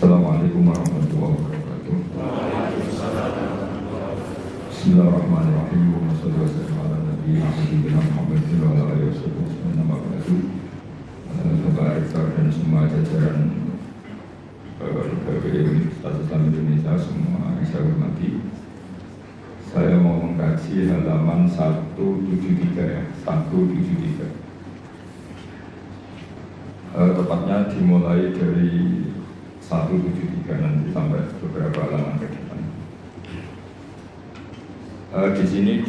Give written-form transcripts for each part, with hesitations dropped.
Assalamualaikum warahmatullahi wabarakatuh. Bismillahirrahmanirrahim. Wassalamualaikum warahmatullahi wabarakatuh. Bapak Rektor dan semua jajaran pegawai Universitas Islam Indonesia semua yang saya hormati. Saya mau mengkaji halaman 173 ya, 173. Tepatnya dimulai dari 173 nanti sampai beberapa halaman ke depan. Di sini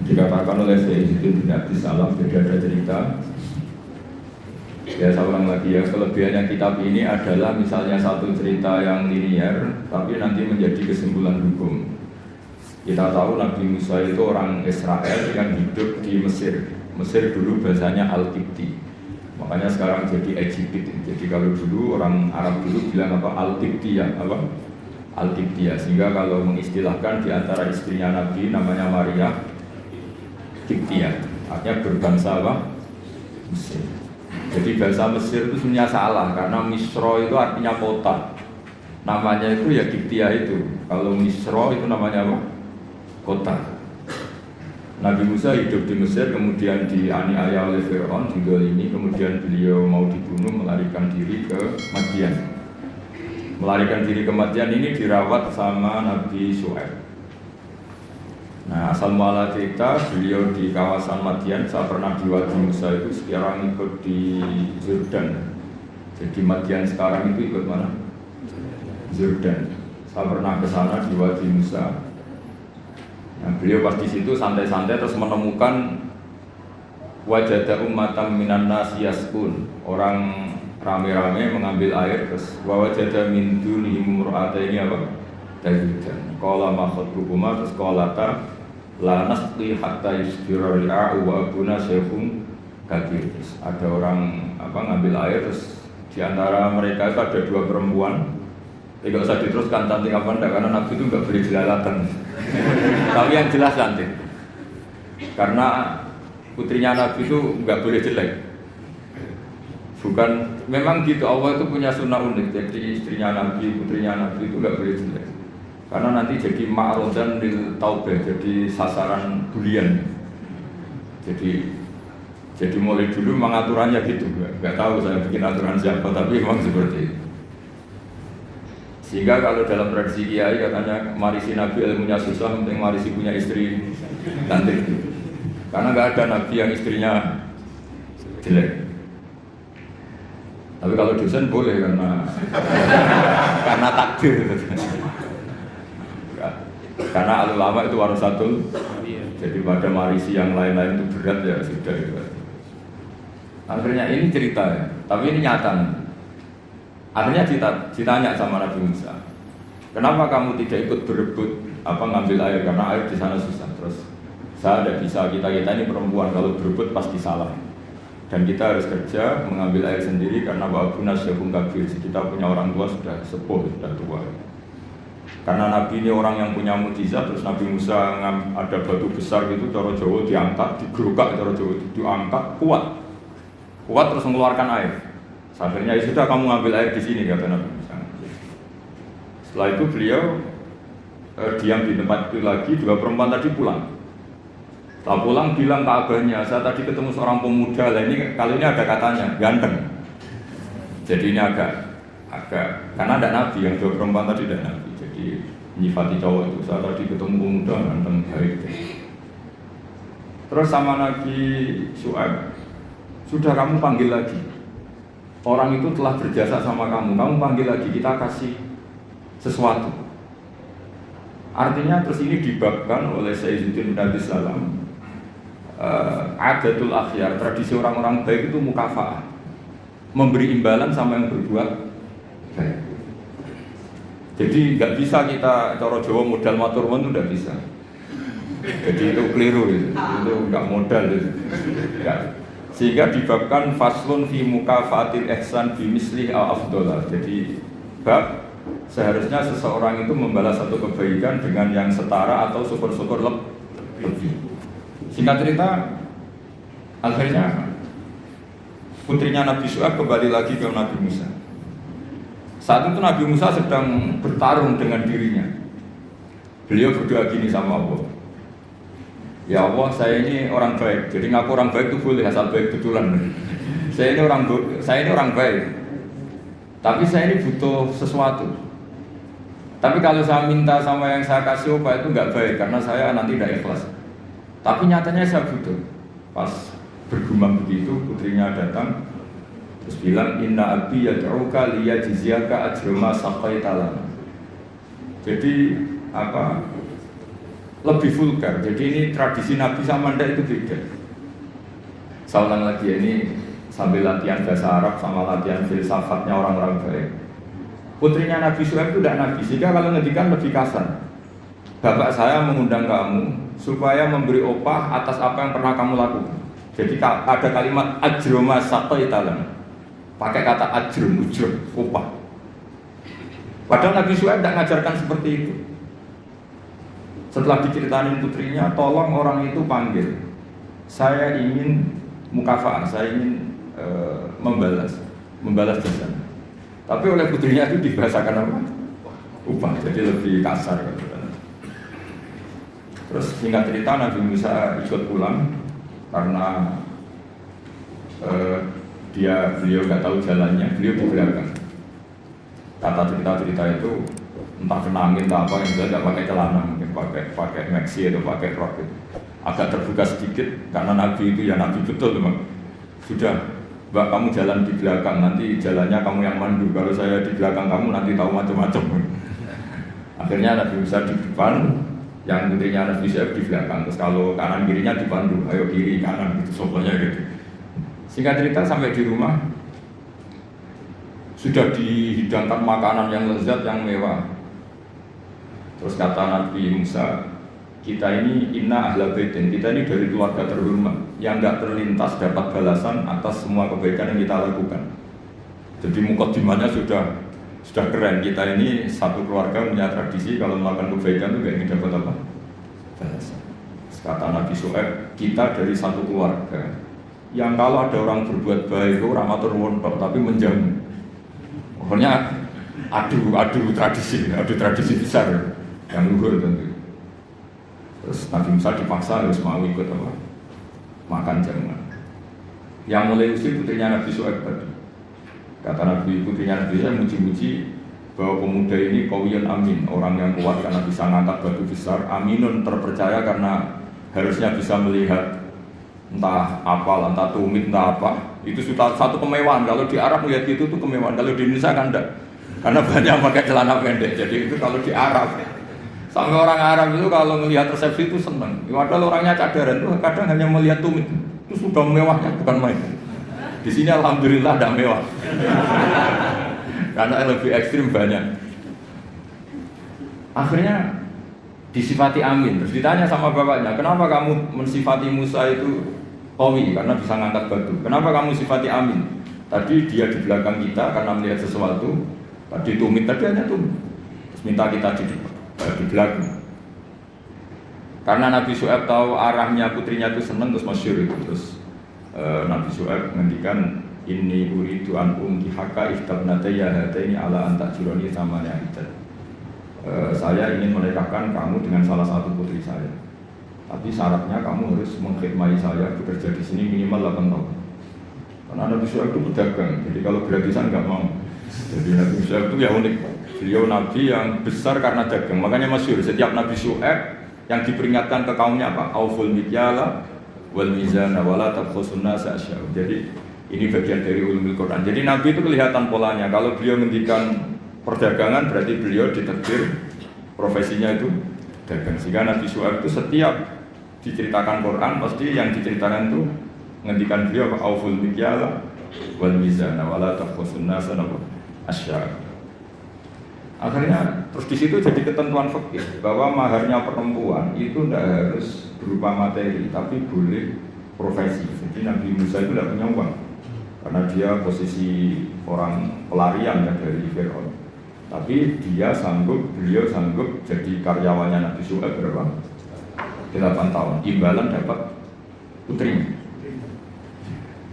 dikatakan oleh Sayyidina bin Abdis Salam, jadi ada cerita. Ya saya ulang lagi ya, kelebihannya kitab ini adalah misalnya satu cerita yang linear, tapi nanti menjadi kesimpulan hukum. Kita tahu Nabi Musa itu orang Israel yang hidup di Mesir. Mesir dulu bahasanya Al-Qibti, makanya sekarang jadi Egypt. Jadi kalau dulu orang Arab dulu bilang apa Al-Qibtiyah, apa Al-Qibtiyah. Sehingga kalau mengistilahkan di antara istrinya Nabi namanya Maria Qibtiyah, artinya berbangsa apa? Mesir. Jadi bahasa Mesir itu sebenarnya salah karena Misro itu artinya kota. Namanya itu ya Qibtiyah itu. Kalau Misro itu namanya apa? Kota. Nabi Musa hidup di Mesir, kemudian dianiaya oleh Fir'aun, digolimi, kemudian beliau mau dibunuh, melarikan diri ke Madian. Melarikan diri ke Madian ini dirawat sama Nabi Syuaib. Nah, asal muala cerita, beliau di kawasan Madian, saya pernah di Wadi Musa itu, sekarang ikut di Jordan. Jadi Madian sekarang itu ikut mana? Jordan. Saya pernah ke sana di Wadi Musa. Nah, beliau pas di situ santai-santai terus menemukan wajada ummatan minan nasi yaskun, orang rame-rame mengambil air, terus wajada min dunihim mur'ataini apa? Tajudan. Qala ma khatbukuma, terus qalata la nasqi hatta yusdira ri'a'u wa abuna syekhun kabir. Terus ada orang apa ngambil air, terus di antara mereka itu ada dua perempuan. Tidak usah diteruskan cantik apa enggak, karena Nabi itu enggak boleh jelalatan. Tapi yang jelas cantik. Karena putrinya Nabi itu enggak boleh jelek. Bukan, memang gitu, Allah itu punya sunnah unik. Jadi istrinya Nabi, putrinya Nabi itu enggak boleh jelek. Karena nanti jadi ma'rodan lil taubah, jadi sasaran bulian. Jadi mulai dulu memang aturannya gitu. Enggak tahu saya bikin aturan siapa, tapi memang seperti itu. Sehingga kalau dalam tradisi kiai katanya marisi Nabi ilmunya susah, penting marisi punya istri cantik. Karena nggak ada Nabi yang istrinya jelek. Tapi kalau dosen boleh karena takdir. Karena ulama itu warasatul. Jadi pada marisi yang lain-lain itu berat ya sudah. Akhirnya ini cerita ya, tapi ini nyata. Akhirnya ditanya sama Nabi Musa, kenapa kamu tidak ikut berebut ngambil air, karena air di sana susah. Terus saya tidak bisa, kita ini perempuan, kalau berebut pasti salah. Dan kita harus kerja mengambil air sendiri karena wabuna syekun kabir, kita punya orang tua sudah sepuh, sudah tua. Karena Nabi ini orang yang punya mukjizat. Terus Nabi Musa ada batu besar gitu, cara Jawa diangkat, digerukak, cara Jawa diangkat, kuat terus mengeluarkan air. Akhirnya ya sudah, kamu ngambil air di sini, kata Nabi Musa. Setelah itu beliau diam di tempat itu lagi. Dua perempuan tadi pulang. Setelah pulang bilang ke abahnya, saya tadi ketemu seorang pemuda. Lah ini kali ini ada katanya ganteng. Jadi ini agak karena ada Nabi, yang dua perempuan tadi ada Nabi. Jadi nyifati cowok itu, saya tadi ketemu pemuda ganteng baik. Terus sama Nabi Syuaib, sudah kamu panggil lagi. Orang itu telah berjasa sama kamu panggil lagi, kita kasih sesuatu. Artinya terus ini dibabkan oleh Sayyidina bin Abdis Salam, adatul akhyar, tradisi orang-orang baik itu mukafa'ah, memberi imbalan sama yang berbuat baik. Jadi nggak bisa kita cara Jawa modal matur nuwun itu nggak bisa. Jadi itu keliru, itu nggak modal itu. Sehingga dibabkan faslun fi mukafatil ihsan bi mislih al afdhalah. Jadi bab seharusnya seseorang itu membalas satu kebaikan dengan yang setara atau syukur-syukur lebih. Singkat cerita, akhirnya putrinya Nabi Syuaib kembali lagi ke Nabi Musa. Saat itu Nabi Musa sedang bertarung dengan dirinya. Beliau berdoa gini sama Allah. Ya Allah, saya ini orang baik. Jadi ngaku orang baik itu boleh asal baik betulan. Saya ini orang baik. Tapi saya ini butuh sesuatu. Tapi kalau saya minta sama yang saya kasih upah itu nggak baik karena saya nanti tidak ikhlas. Tapi nyatanya saya butuh. Pas bergumam begitu, putrinya datang terus bilang inna abi yad'uka liyajziyaka ajra ma saqaita lana. Jadi apa? Lebih vulgar. Jadi ini tradisi Nabi sama Anda itu beda. Saya ulang lagi ini sambil latihan bahasa Arab sama latihan filsafatnya orang-orang baik. Putrinya Nabi Syuaib itu tidak Nabi, sehingga kalau ngendikan lebih kasar. Bapak saya mengundang kamu supaya memberi upah atas apa yang pernah kamu lakukan. Jadi ada kalimat ajroma saqaita lana. Pakai kata ajrun, ujur, upah. Padahal Nabi Syuaib tidak mengajarkan seperti itu. Setelah diceritain putrinya, tolong orang itu panggil. Saya ingin mukafaah, saya ingin membalas jasa. Tapi oleh putrinya itu dibahasakan apa? Upah, jadi lebih kasar. Terus singkat cerita Nabi Musa ikut pulang karena beliau nggak tahu jalannya, beliau di belakang. Kata cerita itu entah kena angin entah apa, yang jelas nggak pakai celana, mungkin pakai maxi atau pakai rok gitu. Agak terbuka sedikit karena Nabi itu ya Nabi betul memang. Sudah, Mbak kamu jalan di belakang, nanti jalannya kamu yang mandu. Kalau saya di belakang kamu nanti tahu macam-macam. Akhirnya Nabi Musa di depan, yang putrinya Nabi Syuaib di belakang. Terus kalau kanan kirinya dipandu, ayo kiri kanan gitu, soalnya gitu. Singkat cerita sampai di rumah sudah dihidangkan makanan yang lezat, yang mewah. Terus kata Nabi Musa, kita ini inna ahla baitin, kita ini dari keluarga terhormat yang nggak terlintas dapat balasan atas semua kebaikan yang kita lakukan. Jadi mukadimahnya sudah keren. Kita ini satu keluarga punya tradisi kalau melakukan kebaikan itu nggak ingin dapat apa? Balasan. Kata Nabi Syuaib, kita dari satu keluarga yang kalau ada orang berbuat baik itu rahmatur wontok tapi menjamu. Pokoknya adu tradisi besar yang luhur tentu. Terus Nabi Musa dipaksa harus mau ikut apa? Makan jamuan. Yang mulai usir putrinya Nabi Syuaib tadi. Kata Nabi putrinya Nabi Syuaib muji-muji bahwa pemuda ini qawiyun amin, orang yang kuat karena bisa ngangkat batu besar, aminun terpercaya karena harusnya bisa melihat entah apal, entah tumit, entah apa. Itu sudah satu kemewahan. Kalau di Arab melihat itu tuh kemewahan. Kalau di Indonesia kan enggak. Karena banyak pakai celana pendek. Jadi itu kalau di Arab. Sampai orang Arab itu kalau melihat resepsi itu senang. Padahal orangnya cadaran tuh kadang hanya melihat tumit. Itu sudah mewahnya, bukan main. Di sini alhamdulillah tidak mewah. Karena yang lebih ekstrim banyak. Akhirnya disifati amin. Terus ditanya sama bapaknya, kenapa kamu mensifati Musa itu qawi karena bisa ngangkat batu? Kenapa kamu sifati amin? Tadi dia di belakang kita karena melihat sesuatu. Tadi tumit, tadi hanya tumit. Terus minta kita di belakang. Karena Nabi Syuaib tahu arahnya putrinya itu senang, terus masyhur itu. Terus Nabi Syuaib menghentikan inni uridu an unkihaka iftabnatayya hataini ala an ta'jurani samanya hijat. Saya ingin menikahkan kamu dengan salah satu putri saya. Tapi syaratnya kamu harus mengkhidmati saya bekerja di sini minimal 8 tahun. Karena Nabi Syuaib itu pedagang, jadi kalau gratisan nggak mau. Jadi Nabi Syuaib itu ya unik. Beliau Nabi yang besar karena dagang. Makanya masyhur setiap Nabi Syuaib yang diperingatkan ke kaumnya apa? Auful mikyala wal mizana wala tabkhasun nasa asya'u. Jadi ini bagian dari ulumul Quran. Jadi Nabi itu kelihatan polanya. Kalau beliau ngendikan perdagangan berarti beliau ditakdir profesinya itu dagang. Sehingga Nabi Syuaib itu setiap diceritakan Quran pasti yang diceritakan itu ngendikan beliau apa? Auful mikyala wal mizana wala tabkhasun nasa asya'u. Akhirnya terus di situ jadi ketentuan fikih bahwa maharnya perempuan itu tidak harus berupa materi tapi boleh profesi. Jadi Nabi Musa itu tidak punya uang karena dia posisi orang pelarian ya dari Fir'aun. Tapi beliau sanggup jadi karyawannya Nabi Syuaib berapa? 8 tahun. Imbalan dapat putrinya.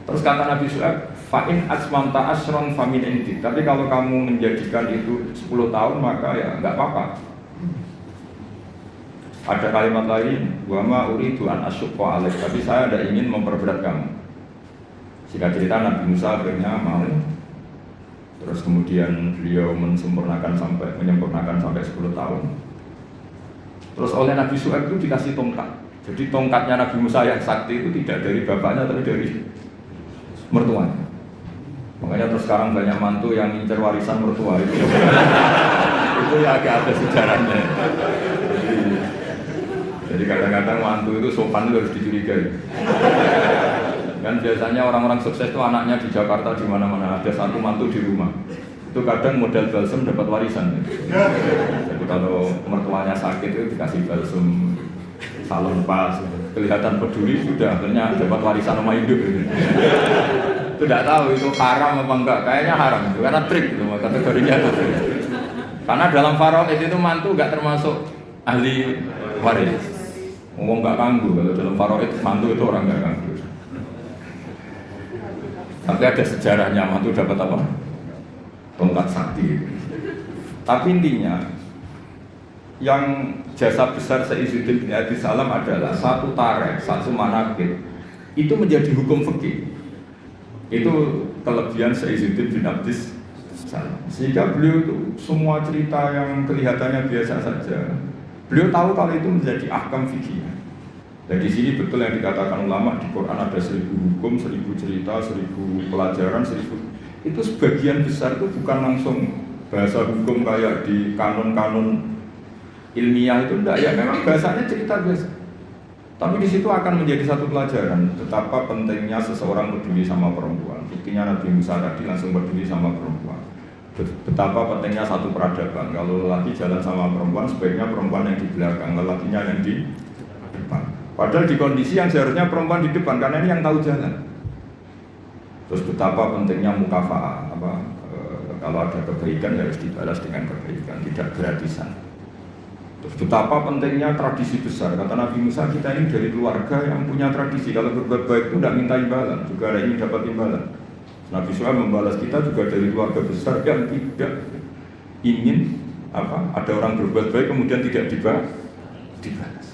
Terus kata Nabi Syuaib, Fa'in asmamta asron famin indik. Tapi kalau kamu menjadikan itu 10 tahun maka ya nggak apa-apa. Ada kalimat lain, wa ma uridu an asyqa alaik, tapi saya tidak ingin memperberat kamu. Singkat cerita Nabi Musa akhirnya mau. Terus kemudian beliau menyempurnakan sampai 10 tahun. Terus oleh Nabi Syuaib itu dikasih tongkat. Jadi tongkatnya Nabi Musa yang sakti itu tidak dari bapaknya tapi dari mertuanya. Makanya terus sekarang banyak mantu yang ngincer warisan mertua itu. Itu ya agak ada sejarahnya. Jadi kadang-kadang mantu itu sopan itu harus dicurigai. Kan biasanya orang-orang sukses itu anaknya di Jakarta di mana-mana ada satu mantu di rumah. Itu kadang modal balsem dapat warisan. Jadi kalau mertuanya sakit itu dikasih balsem, salon pas, kelihatan peduli sudah akhirnya dapat warisan rumah hidup. Itu tidak tahu itu haram apa enggak, kayaknya haram itu karena trik itu kategorinya itu. Karena dalam faraid itu mantu enggak termasuk ahli waris. Ngomong nggak ganggu, kalau dalam faraid mantu itu orang nggak ganggu. Tapi ada sejarahnya mantu dapat apa? Tongkat sakti. Tapi intinya yang jasa besar Sayyidina bin Abi Salam adalah satu tarikh, satu manaqib itu menjadi hukum fikih. Itu kelebihan Sayyidina bin Abi Salam. Sehingga beliau itu semua cerita yang kelihatannya biasa saja, beliau tahu kalau itu menjadi ahkam fikih. Dan di sini betul yang dikatakan ulama di Quran ada 1000 hukum, 1000 cerita, 1000 pelajaran, 1000. Itu sebagian besar itu bukan langsung bahasa hukum kayak di kanon-kanon ilmiah itu enggak ya, memang bahasanya cerita biasa. Tapi di situ akan menjadi satu pelajaran betapa pentingnya seseorang peduli sama perempuan. Buktinya Nabi Musa tadi langsung peduli sama perempuan. Betapa pentingnya satu peradaban. Kalau lelaki jalan sama perempuan, sebaiknya perempuan yang di belakang, lelakinya yang di depan. Padahal di kondisi yang seharusnya perempuan di depan, karena ini yang tahu jalan. Terus betapa pentingnya mukafa'ah, kalau ada kebaikan harus dibalas dengan kebaikan, tidak gratisan. Terus betapa pentingnya tradisi besar. Kata Nabi Musa, kita ini dari keluarga yang punya tradisi. Kalau berbuat baik itu tidak minta imbalan, juga ada ini dapat imbalan. Nabi Syuaib membalas kita juga dari keluarga besar yang tidak ingin ada orang berbuat baik kemudian tidak dibalas.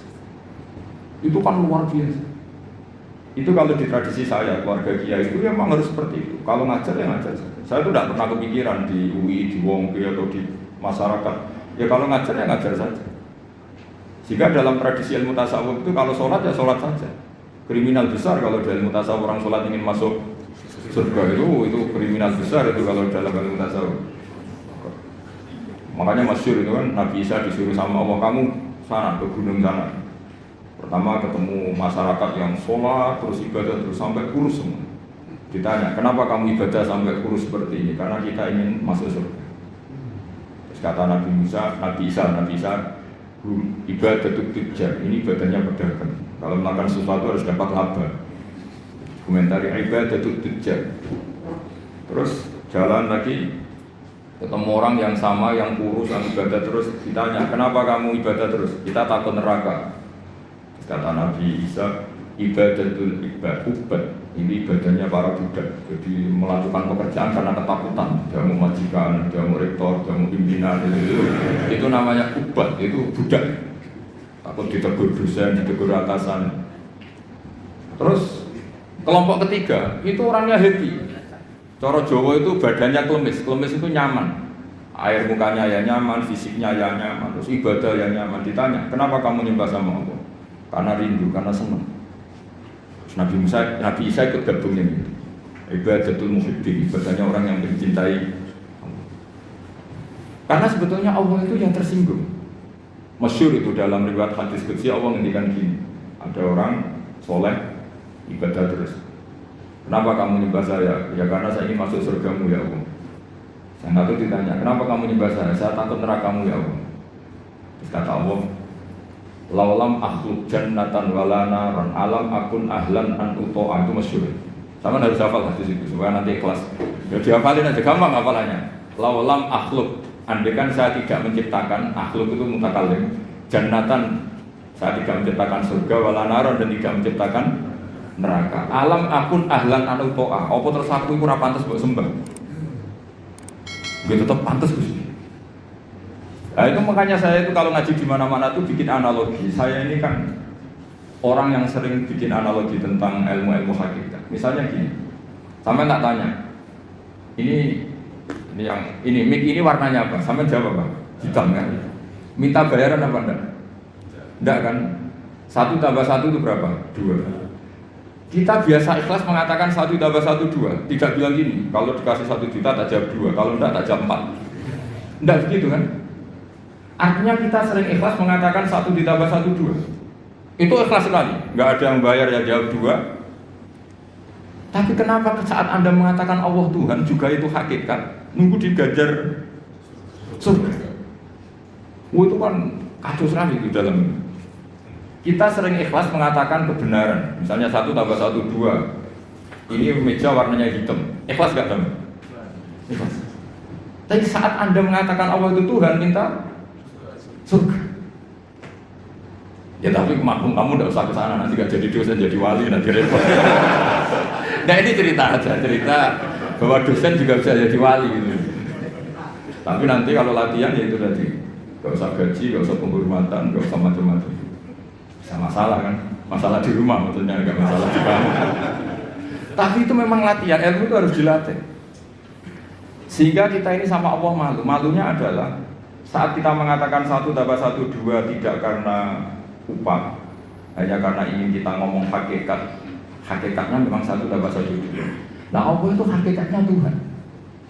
Itu kan luar biasa. Itu kalau di tradisi saya, keluarga kiai itu memang harus seperti itu. Kalau ngajar ya ngajar saja. Saya itu tidak pernah kepikiran di UI, di Wongke atau di masyarakat. Ya kalau ngajar ya ngajar saja. Jika dalam tradisi ilmu tasawuf itu kalau sholat ya sholat saja. Kriminal besar kalau dalam ilmu tasawuf orang sholat ingin masuk surga itu kriminal besar itu kalau dalam ilmu tasawuf. Makanya masyhur itu kan Nabi Isa disuruh sama Allah, kamu sana ke gunung sana. Pertama ketemu masyarakat yang sholat terus ibadah terus sampai kurus semua. Ditanya, kenapa kamu ibadah sampai kurus seperti ini? Karena kita ingin masuk surga. Terus kata Nabi Isa, ibadah itu tujar, ini ibadahnya pedagang. Kalau melakukan sesuatu harus dapat laba. Komentari ibadah itu tujar. Terus jalan lagi, ketemu orang yang sama, yang kurus, yang ibadah terus. Ditanya, kenapa kamu ibadah terus? Kita takut neraka. Kata Nabi Isa, ibadatul ubad, ini ibadahnya para budak. Jadi melakukan pekerjaan karena ketakutan. Jamu majikan, jamu rektor, jamu pimpinan itu namanya ubad, itu budak. Takut ditegur dosen, ditegur atasan. Terus kelompok ketiga, itu orangnya happy. Cara Jawa itu badannya klemis, klemis itu nyaman. Air mukanya ya nyaman, fisiknya ya nyaman, terus ibadah ya nyaman. Ditanya, kenapa kamu nyembah sama Allah? Karena rindu, karena senang. Nabi Isa ikut gabungnya gitu. Ibadatul muhibbin, ibadahnya orang yang mencintai Allah. Karena sebetulnya Allah itu yang tersinggung. Masyhur itu dalam riwayat hadis qudsi Allah ngendikan gini. Ada orang soleh ibadah terus. Kenapa kamu nyembah saya? Ya karena saya ingin masuk surgamu ya Allah. Yang satu ditanya, kenapa kamu nyembah saya? Saya takut nerakamu ya Allah. Terus kata Allah, laulam akhluk jannatan wala naran alam akun ahlan an uto'a. Itu masyhur. Sama harus hafal hadis itu supaya nanti ikhlas. Ya dihafalin aja, gampang hafalannya. Laulam akhluk, andaikan saya tidak menciptakan, akhluk itu mutakalim, jannatan, saya tidak menciptakan surga, wala naran, dan tidak menciptakan neraka. Alam akun ahlan anu to'ah. Apa terus aku iku ora pantes mbok sembah? Gue tetap pantes Gusti. Nah itu makanya saya itu kalau ngaji di mana-mana tuh bikin analogi. Saya ini kan orang yang sering bikin analogi tentang ilmu-ilmu hakikat. Misalnya gini, sampai tak tanya, ini mic ini warnanya apa? Sampai jawab apa? Hitam kan? Minta bayaran apa enggak? Enggak kan? 1 tambah 1 itu berapa? 2. Kita biasa ikhlas mengatakan 1 tambah 1 2. Tidak bilang gini, kalau dikasih 1 juta tak jawab 2, kalau enggak tak jawab 4. Enggak begitu kan? Artinya kita sering ikhlas mengatakan 1 ditambah 1 2. Itu ikhlas sekali, enggak ada yang bayar yang jawab 2. Tapi kenapa saat Anda mengatakan Allah Tuhan juga itu hakikat? Nunggu digajar surga. Itu kan kacau sekali di dalam. Kita sering ikhlas mengatakan kebenaran. Misalnya 1 tambah 1 2. Ini meja warnanya hitam. Ikhlas gak kamu? Ikhlas. Tapi saat Anda mengatakan Allah itu Tuhan, minta surga. Ya tapi maklum kamu tidak usah ke sana, nanti gak jadi dosen, jadi wali, nanti repot. Nah ini cerita aja, cerita bahwa dosen juga bisa jadi wali gitu. Tapi nanti kalau latihan ya itu tadi, gak usah gaji, gak usah penghormatan, gak usah macam-macam. Bisa masalah kan, masalah di rumah maksudnya, gak masalah di kamar. Tapi itu memang latihan, ilmu itu harus dilatih. Sehingga kita ini sama Allah malu. Malunya adalah saat kita mengatakan 1 tambah 1 2 tidak karena upah, hanya karena ingin kita ngomong hakikat. Hakikatnya memang 1 tambah 1 2. Nah Allah itu hakikatnya Tuhan.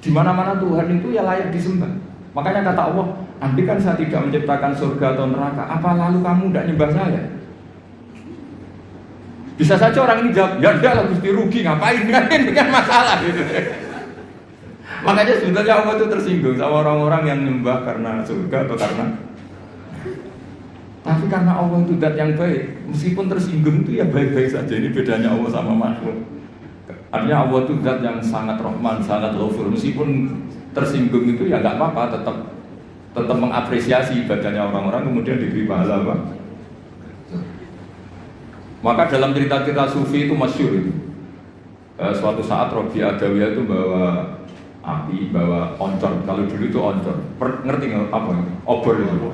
Di mana-mana Tuhan itu ya layak disembah. Makanya kata Allah, andai kan saya tidak menciptakan surga atau neraka, apa lalu kamu tidak nyembah saya? Bisa saja orang ini jawab, ya enggak lah Gusti, rugi ngapain dengan masalah gitu. Makanya sebenarnya Allah itu tersinggung sama orang-orang yang nyembah karena surga atau karena. Tapi karena Allah itu zat yang baik, meskipun tersinggung itu ya baik-baik saja. Ini bedanya Allah sama makhluk. Artinya Allah itu zat yang sangat rahman, sangat ghafur. Meskipun tersinggung itu ya nggak apa-apa, tetap mengapresiasi ibadahnya orang-orang, kemudian diberi pahala apa? Maka dalam cerita-cerita sufi itu masyhur itu. Suatu saat Robi Adawiyah itu bawa api, bawa oncor. Kalau dulu itu oncor. Ngerti nggak apa? Obor itu.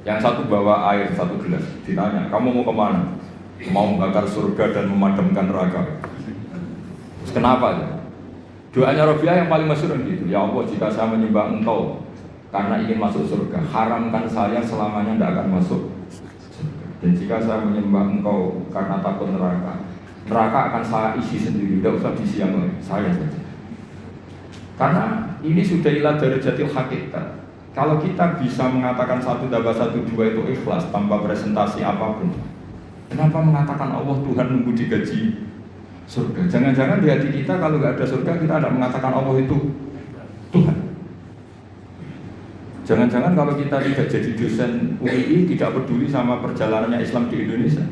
Yang satu bawa air 1 gelas. Ditanya, kamu mau kemana? Mau membakar surga dan memadamkan neraka. Terus kenapa? Ya? Doanya Robiah yang paling masyhur gitu. Ya Allah, jika saya menyembah Engkau karena ingin masuk surga, haramkan saya selamanya tidak akan masuk. Dan jika saya menyembah Engkau karena takut neraka, neraka akan saya isi sendiri, tidak usah diisi yang lain, saya saja. Karena ini sudah ilah dari jatil hakikat. Kalau kita bisa mengatakan 1 tambah 1 2 itu ikhlas tanpa presentasi apapun, kenapa mengatakan Allah Tuhan nunggu digaji surga? Jangan-jangan di hati kita kalau nggak ada surga kita tidak mengatakan Allah itu Tuhan. Jangan-jangan kalau kita tidak jadi dosen UI tidak peduli sama perjalanannya Islam di Indonesia.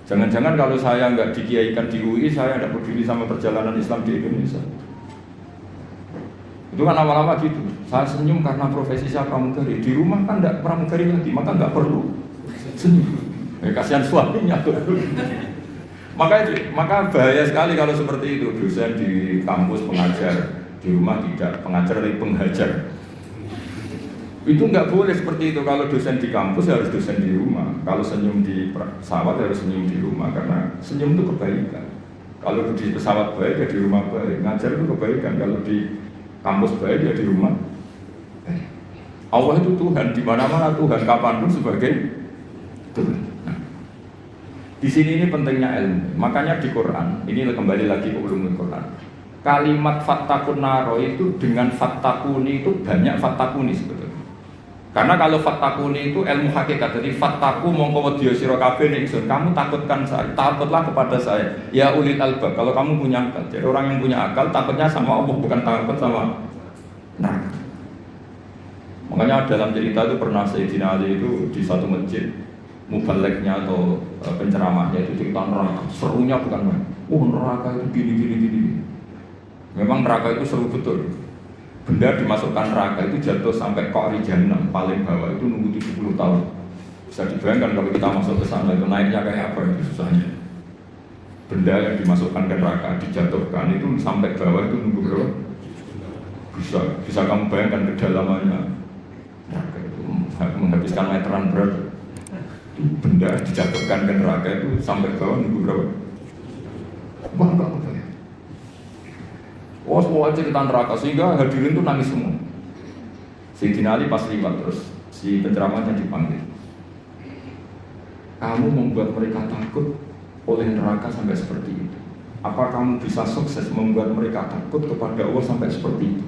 Jangan-jangan kalau saya nggak dikiaikan di UI saya tidak peduli sama perjalanan Islam di Indonesia. Itu kan lama-lama gitu. Saya senyum karena profesi saya pramugari. Di rumah kan tidak pramugari lagi, maka nggak perlu senyum. Kasihan suaminya tuh. Maka bahaya sekali kalau seperti itu. Dosen di kampus pengajar, di rumah tidak pengajar tapi penghajar. Itu nggak boleh seperti itu. Kalau dosen di kampus harus dosen di rumah. Kalau senyum di pesawat harus senyum di rumah karena senyum itu kebaikan. Kalau di pesawat baik ya di rumah baik. Ngajar itu kebaikan. Kalau di kampus baik ya di rumah. Allah itu Tuhan, di mana-mana Tuhan, kapanpun sebagai Tuhan. Nah, di sini ini pentingnya ilmu. Makanya di Quran, ini kembali lagi ke ulumul Quran. Kalimat fattakun naro itu dengan fattakuni itu banyak fattakuni sebetulnya. Karena kalau fattakuni itu ilmu hakikat, jadi fattaku mongko wedya sira kabeh ning ingsun, kamu takutkan saya, takutlah kepada saya. Ya ulil albab, kalau kamu punya akal. Jadi orang yang punya akal takutnya sama Allah, bukan takut sama neraka. Makanya dalam cerita itu pernah Sayyidina Ali itu di satu masjid, mubalignya atau penceramahnya itu cerita neraka. Serunya bukan main. Neraka itu gini. Memang neraka itu seru betul. Benda dimasukkan neraka itu jatuh sampai Qa'ri Jahannam paling bawah itu nunggu 70 tahun. Bisa dibayangkan kalau kita masuk ke sana itu naiknya kayak apa itu susahnya. benda yang dimasukkan ke neraka dijatuhkan itu sampai bawah itu nunggu berapa? Bisa kamu bayangkan kedalamannya neraka itu menghabiskan meteran berapa? Benda dijatuhkan ke neraka itu sampai bawah nunggu berapa? Wah, enggak apa-apa. Oh, semua cerita neraka sehingga hadirin itu nangis semua. Sayyidina Ali pas liwat terus si penceramahnya dipanggil. Kamu membuat mereka takut oleh neraka sampai seperti itu. Apa kamu bisa sukses membuat mereka takut kepada Allah sampai seperti itu?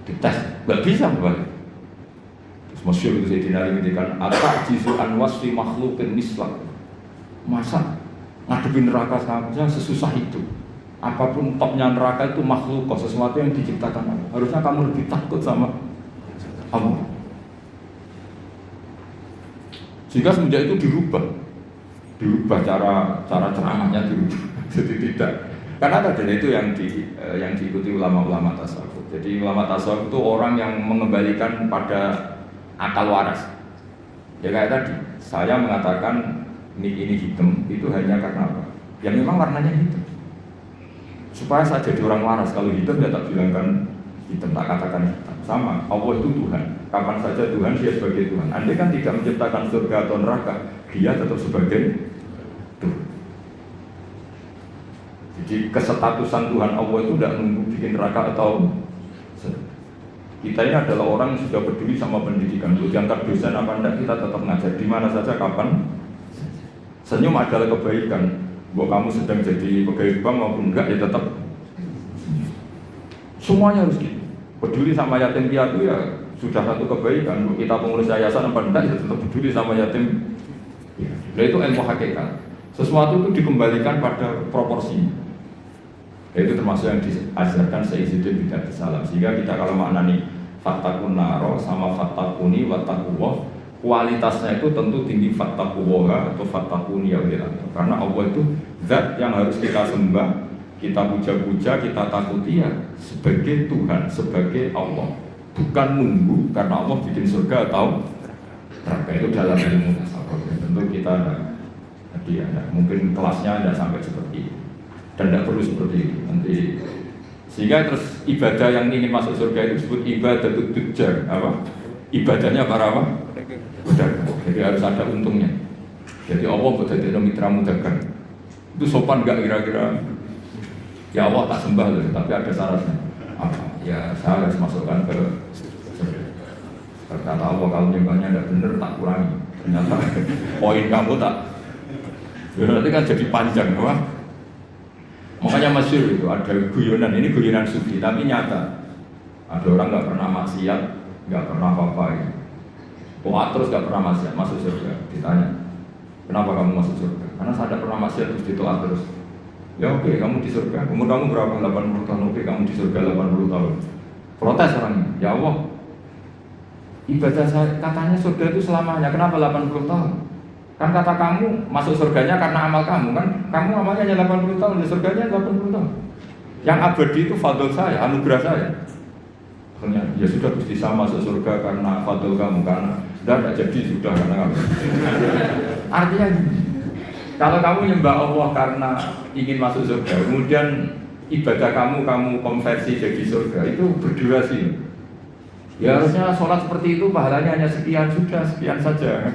Dites, nggak bisa balik. Terus masyhur itu Sayyidina Ali ngendikan, "Atajizu an wasfi makhluqin mislah." Masa ngadepin neraka saja sesusah itu? Apapun topnya neraka itu makhluk, sesuatu yang diciptakan Allah. Harusnya kamu lebih takut sama Allah. Sehingga semenjak itu dirubah cara ceramahnya dirubah. Jadi tidak, karena tadi itu yang diikuti ulama-ulama tasawuf. Jadi ulama tasawuf itu orang yang mengembalikan pada akal waras. Ya kayak tadi, saya mengatakan ini hitam itu hanya karena apa? Ya memang warnanya hitam. Supaya saya jadi orang waras, kalau hitam ya tak bilangkan hitam, tak katakan hitam. Sama, Allah itu Tuhan. Kapan saja Tuhan, dia sebagai Tuhan. Andai kan tidak menciptakan surga atau neraka, dia tetap sebagai Tuhan. Jadi kesetatusan Tuhan Allah itu tidak nunggu bikin neraka atau kita ini adalah orang yang sudah peduli sama pendidikan. Diangkat dosen apa enggak, kita tetap ngajar di mana saja, kapan. Senyum adalah kebaikan. Bahwa kamu sedang jadi pegawai bank maupun enggak, ya tetap semuanya harus gitu. Peduli sama yatim piatu ya sudah satu kebaikan. Kita pengurus yayasan apa enggak, ya tetap peduli sama yatim. Nah itu ilmu hakikat. Sesuatu itu dikembalikan pada proporsi. Itu termasuk yang diajarkan Sayyidina Bid'ah Salam. Sehingga kita kalau maknani fattakun naro sama fattakuni wattaquwah, kualitasnya itu tentu tinggi fattaquwah atau fattakuni ya Allah. Karena Allah itu zat yang harus kita sembah, kita puja-puja, kita takuti ya sebagai Tuhan, sebagai Allah. Bukan nunggu karena Allah bikin surga atau neraka. Itu dalam ilmu tasawuf. Tentu kita mungkin kelasnya tidak sampai seperti itu. Dan tidak perlu seperti itu nanti. Sehingga terus ibadah yang ingin masuk surga itu disebut ibadah tujar. Apa? Ibadahnya para apa? Pedagang. Jadi harus ada untungnya. Jadi Allah berjadi mitra dagang. Itu sopan nggak kira-kira? Ya Allah tak sembah loh, tapi ada syaratnya. Apa? Ya saya harus masukkan ke surga. Kata Allah kalau nyembahnya tidak benar tak kurangi. Ternyata poin kamu tak. Berarti kan jadi panjang, apa? Makanya masyhur itu ada guyonan, ini guyonan sufi tapi nyata. Ada orang nggak pernah maksiat, nggak pernah apa-apa ya. Terus nggak pernah maksiat, masuk surga. Ditanya, kenapa kamu masuk surga? Karena saya tidak pernah maksiat terus ditolak terus. Ya oke, kamu di surga. Umur kamu berapa? 80 tahun. Oke, kamu di surga 80 tahun. Protes orangnya, ya Allah, ibadah saya katanya surga itu selamanya. Kenapa 80 tahun? Kan kata kamu masuk surganya karena amal kamu kan, kamu amalnya hanya 80 tahun, ya surganya 80 tahun. Yang abadi itu fadl saya, anugerah saya. Akhirnya ya sudah Gusti saya masuk surga karena fadl kamu, karena tidak jadi sudah karena kamu. Artinya kalau kamu nyembah Allah karena ingin masuk surga, kemudian ibadah kamu konversi jadi surga, itu berdurasi. Ya harusnya sholat seperti itu pahalanya hanya sekian, sudah sekian saja.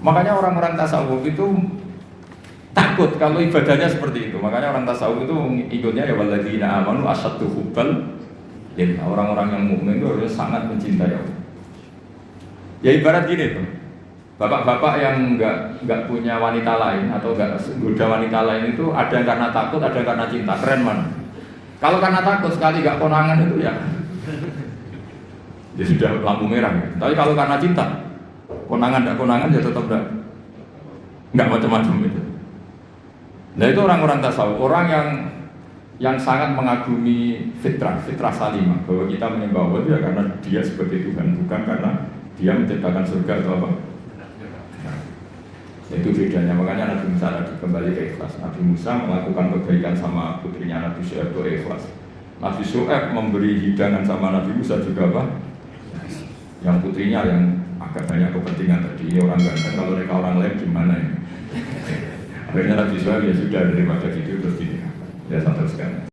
Makanya orang-orang tasawuf itu takut kalau ibadahnya seperti itu. Makanya orang tasawuf itu ikutnya ya walladzina amanu asyaddu hubbal lillah. Orang-orang yang mukmin itu harus sangat mencintai Allah. Ya ibarat gini tuh. Bapak-bapak yang enggak punya wanita lain atau enggak goda wanita lain itu ada yang karena takut, ada yang karena cinta. Keren mana? Kalau karena takut sekali enggak konangan itu ya sudah lampu merah. Tapi kalau karena cinta, konangan ya tetap enggak macam-macam itu. Nah itu orang-orang tasawuf, orang yang sangat mengagumi fitrah salimah, bahwa kita menyembah Allah ya karena dia sebagai Tuhan, bukan karena dia menciptakan surga atau apa. Itu bedanya. Makanya Nabi Musa tadi kembali ke ikhlas. Nabi Musa melakukan kebaikan sama putrinya Nabi Syuaib itu ikhlas. Nabi Syuaib memberi hidangan sama Nabi Musa juga apa? Yang putrinya yang agak banyak kepentingan tadi. Orang ganteng, kalau mereka orang lain gimana ini? Akhirnya Nabi Suhaib ya sudah daripada gitu terus ini. Ya saya teruskan.